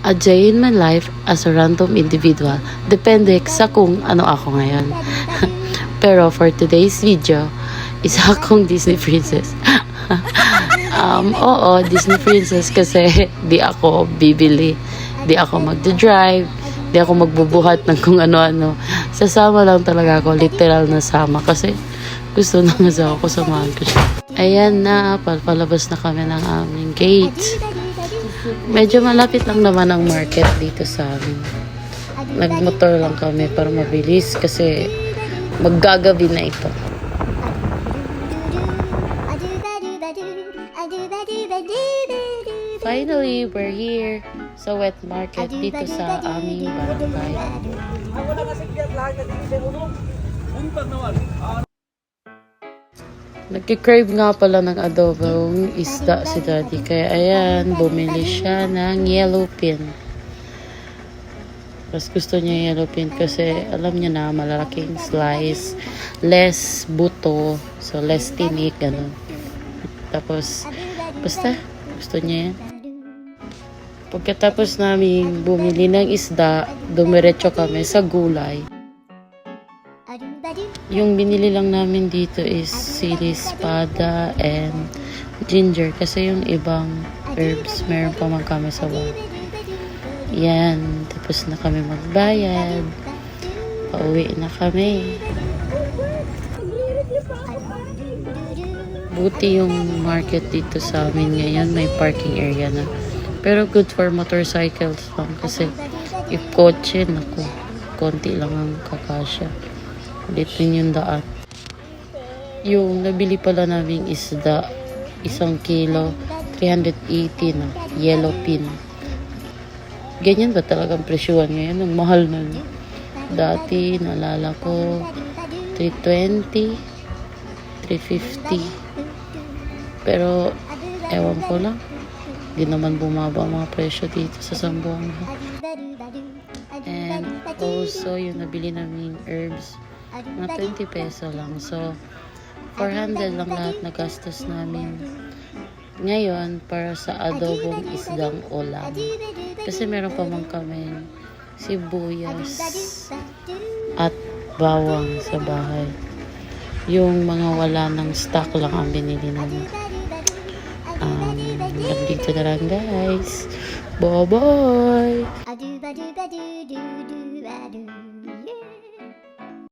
A day in my life as a random individual. Depende sa kung ano ako ngayon. Pero for today's video, isa akong Disney princess. Oo, Disney princess kasi di ako bibili, di ako magdadrive, di ako magbubuhat ng kung ano-ano. Sasama lang talaga ako, literal na sama kasi gusto na nga ako, samahan ko siya. Ayan na, palabas na kami ng aming gate. Medyo malapit lang naman ang market dito sa amin. Nagmotor lang kami para mabilis kasi maggagabi na ito. Finally, we're here sa wet market dito sa aming barangay. Nagki-crave nga pala ng adobong isda si Daddy. Kaya ayan, bumili siya ng yellow pin. Mas gusto niya yellow pin kasi alam niya na malalaking slice, less buto, so less tinik, gano'n. Tapos, basta, gusto niya yan. Pagkatapos namin bumili ng isda, dumiretso kami sa gulay. Yung binili lang namin dito is sili espada and ginger kasi yung ibang herbs meron pa man kami sa bawah. Yan, tapos na kami magbayad. Pauwi na kami. Buti yung market dito sa amin ngayon, may parking area na. Pero good for motorcycles lang kasi if kotse, naku, konti lang ang kakasya. Ulit din yung daan. Yung nabili pala namin isda, 1 kilo, 380 na, yellow pin. Ganyan ba talagang presyuhan ngayon? Ang mahal na. Dati, naalala ko, 320, 350. Pero, ewan ko lang. Hindi naman bumaba ang mga presyo dito sa Zamboanga. And also, yung nabili namin herbs, mga 20 peso lang. So, 400 lang lahat na gastos namin ngayon para sa adobong isdang ulam. Kasi meron pa man kami sibuyas at bawang sa bahay. Yung mga wala ng stock lang ang binili namin. Dito na lang guys. Bye-bye!